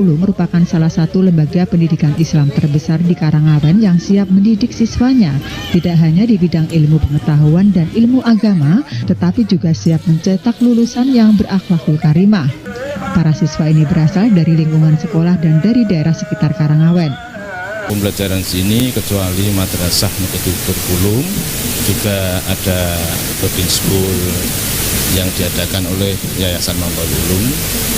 merupakan salah satu lembaga pendidikan Islam terbesar di Karangawen yang siap mendidik siswanya, tidak hanya di bidang ilmu pengetahuan dan ilmu agama, tetapi juga siap mencetak lulusan yang berakhlakul karimah. Para siswa ini berasal dari lingkungan sekolah dan dari daerah sekitar Karangawen. Pembelajaran sini kecuali Madrasah Nuqatul Kurikulum, juga ada boarding school yang diadakan oleh Yayasan Mambaul Ulum,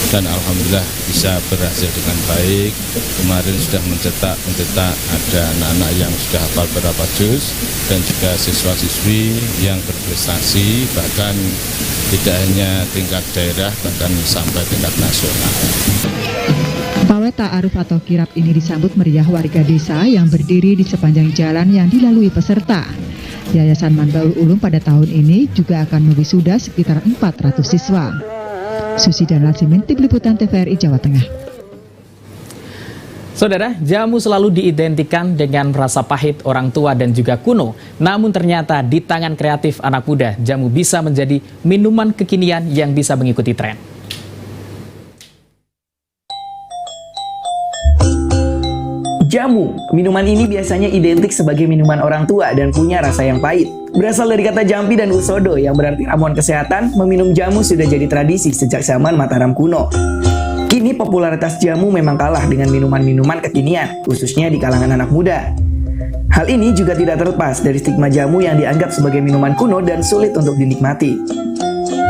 dan alhamdulillah bisa berhasil dengan baik. Kemarin sudah mencetak ada anak-anak yang sudah hafal beberapa juz dan juga siswa-siswi yang berprestasi, bahkan tidak hanya tingkat daerah, bahkan sampai tingkat nasional. Pawai ta'aruf atau kirab ini disambut meriah warga desa yang berdiri di sepanjang jalan yang dilalui peserta. Yayasan Mambaul Ulum pada tahun ini juga akan mewisuda sekitar 400 siswa. Susi dan Lasimin, Tim Liputan TVRI Jawa Tengah. Saudara, jamu selalu diidentikan dengan rasa pahit orang tua dan juga kuno. Namun ternyata di tangan kreatif anak muda, jamu bisa menjadi minuman kekinian yang bisa mengikuti tren. Jamu, minuman ini biasanya identik sebagai minuman orang tua dan punya rasa yang pahit. Berasal dari kata jampi dan usodo yang berarti ramuan kesehatan, meminum jamu sudah jadi tradisi sejak zaman Mataram kuno. Kini popularitas jamu memang kalah dengan minuman-minuman kekinian, khususnya di kalangan anak muda. Hal ini juga tidak terlepas dari stigma jamu yang dianggap sebagai minuman kuno dan sulit untuk dinikmati.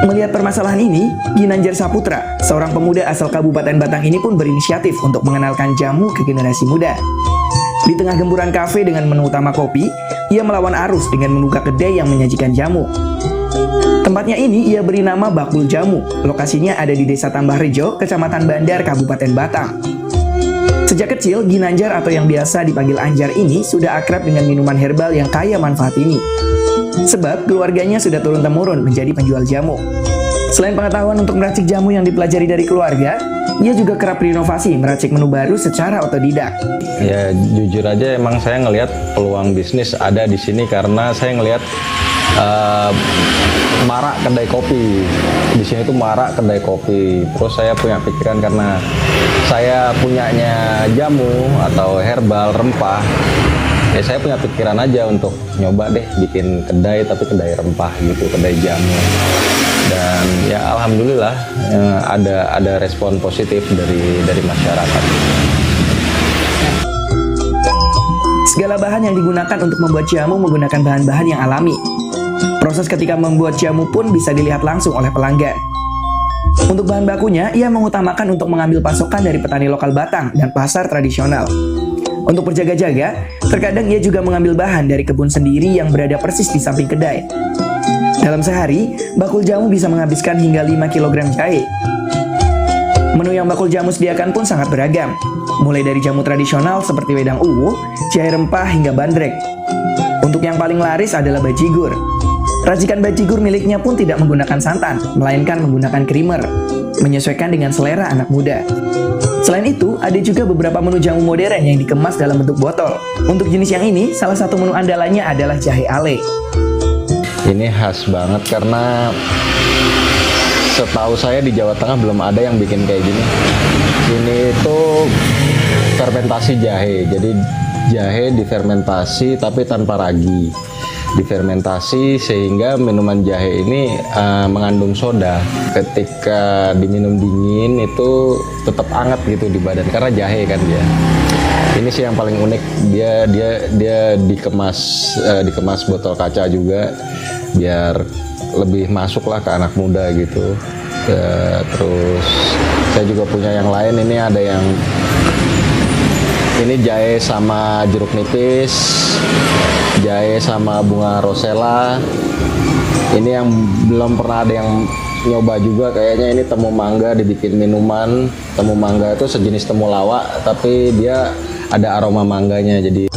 Melihat permasalahan ini, Ginanjar Saputra, seorang pemuda asal Kabupaten Batang ini pun berinisiatif untuk mengenalkan jamu ke generasi muda. Di tengah gempuran kafe dengan menu utama kopi, ia melawan arus dengan membuka kedai yang menyajikan jamu. Tempatnya ini ia beri nama Bakul Jamu. Lokasinya ada di Desa Tambah Rejo, Kecamatan Bandar, Kabupaten Batang. Sejak kecil, Ginanjar atau yang biasa dipanggil Anjar ini sudah akrab dengan minuman herbal yang kaya manfaat ini. Sebab keluarganya sudah turun-temurun menjadi penjual jamu. Selain pengetahuan untuk meracik jamu yang dipelajari dari keluarga, ia juga kerap berinovasi meracik menu baru secara otodidak. Ya jujur aja emang saya ngelihat peluang bisnis ada di sini karena saya ngelihat marak kedai kopi. Di sini tuh marak kedai kopi. Terus saya punya pikiran karena saya punyanya jamu atau herbal rempah. Ya saya punya pikiran aja untuk nyoba deh bikin kedai tapi kedai rempah gitu, kedai jamu. Dan ya alhamdulillah ada respon positif dari masyarakat. Segala bahan yang digunakan untuk membuat jamu menggunakan bahan-bahan yang alami. Proses ketika membuat jamu pun bisa dilihat langsung oleh pelanggan. Untuk bahan bakunya, ia mengutamakan untuk mengambil pasokan dari petani lokal Batang dan pasar tradisional. Untuk berjaga-jaga, terkadang ia juga mengambil bahan dari kebun sendiri yang berada persis di samping kedai. Dalam sehari, Bakul Jamu bisa menghabiskan hingga 5 kg jahe. Menu yang Bakul Jamu sediakan pun sangat beragam, mulai dari jamu tradisional seperti wedang uwu, jahe rempah hingga bandrek. Untuk yang paling laris adalah bajigur. Racikan bajigur miliknya pun tidak menggunakan santan, melainkan menggunakan creamer, menyesuaikan dengan selera anak muda. Selain itu, ada juga beberapa menu jamu modern yang dikemas dalam bentuk botol. Untuk jenis yang ini, salah satu menu andalannya adalah jahe ale. Ini khas banget karena setahu saya di Jawa Tengah belum ada yang bikin kayak gini. Ini itu fermentasi jahe, jadi jahe difermentasi tapi tanpa ragi. Difermentasi sehingga minuman jahe ini mengandung soda. Ketika diminum dingin itu tetap hangat gitu di badan karena jahe kan dia. Ini sih yang paling unik, dia dikemas botol kaca juga biar lebih masuk lah ke anak muda gitu. Terus saya juga punya yang lain, ini ada yang ini jahe sama jeruk nipis, jahe sama bunga rosella. Ini yang belum pernah ada yang nyoba juga kayaknya, ini temu mangga dibikin minuman. Temu mangga itu sejenis temu lawak tapi dia ada aroma mangganya. Jadi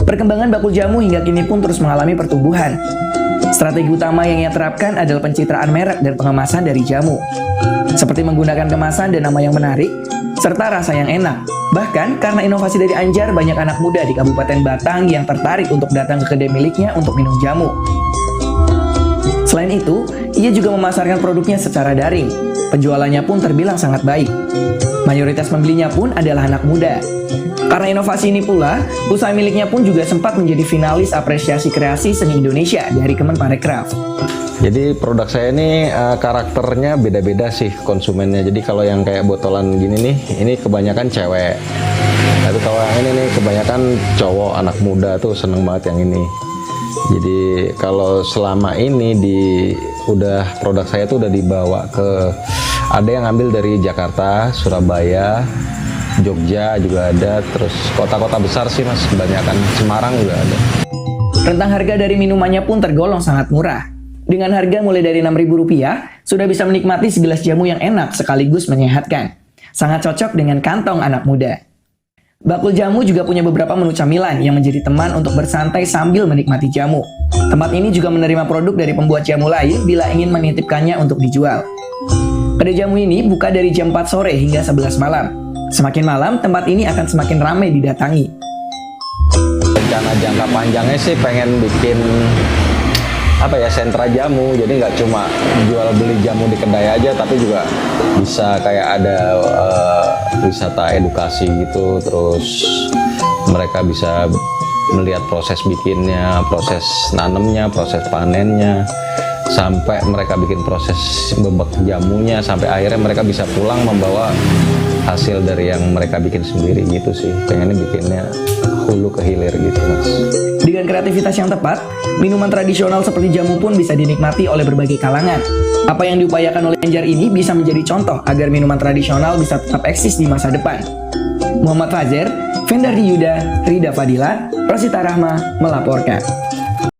perkembangan Bakul Jamu hingga kini pun terus mengalami pertumbuhan. Strategi utama yang ia terapkan adalah pencitraan merek dan pengemasan dari jamu, seperti menggunakan kemasan dan nama yang menarik serta rasa yang enak. Bahkan karena inovasi dari Anjar, banyak anak muda di Kabupaten Batang yang tertarik untuk datang ke kedai miliknya untuk minum jamu. Selain itu, ia juga memasarkan produknya secara daring. Penjualannya pun terbilang sangat baik. Mayoritas pembelinya pun adalah anak muda. Karena inovasi ini pula, usaha miliknya pun juga sempat menjadi finalis apresiasi kreasi seni Indonesia dari Kemenparekraf. Jadi produk saya ini karakternya beda-beda sih konsumennya. Jadi kalau yang kayak botolan gini nih, ini kebanyakan cewek. Tapi kalau yang ini nih kebanyakan cowok, anak muda tuh seneng banget yang ini. Jadi kalau selama ini produk saya tuh udah dibawa ke, ada yang ngambil dari Jakarta, Surabaya, Jogja juga ada, terus kota-kota besar sih mas, kebanyakan Semarang juga ada. Rentang harga dari minumannya pun tergolong sangat murah. Dengan harga mulai dari Rp6.000, sudah bisa menikmati segelas jamu yang enak sekaligus menyehatkan. Sangat cocok dengan kantong anak muda. Bakul Jamu juga punya beberapa menu camilan yang menjadi teman untuk bersantai sambil menikmati jamu. Tempat ini juga menerima produk dari pembuat jamu lain bila ingin menitipkannya untuk dijual. Kedai jamu ini buka dari jam 4 sore hingga 11 malam. Semakin malam, tempat ini akan semakin ramai didatangi. Rencana jangka panjangnya sih pengen bikin sentra jamu, jadi nggak cuma jual beli jamu di kedai aja, tapi juga bisa kayak ada wisata edukasi gitu, terus mereka bisa melihat proses bikinnya, proses nanemnya, proses panennya, sampai mereka bikin proses bebek jamunya, sampai akhirnya mereka bisa pulang membawa hasil dari yang mereka bikin sendiri gitu sih. Pengennya bikinnya hulu ke hilir gitu mas. Dengan kreativitas yang tepat, minuman tradisional seperti jamu pun bisa dinikmati oleh berbagai kalangan. Apa yang diupayakan oleh Anjar ini bisa menjadi contoh agar minuman tradisional bisa tetap eksis di masa depan. Muhammad Fazer, Vendardi Yuda, Rida Fadila, Rosita Rahma melaporkan.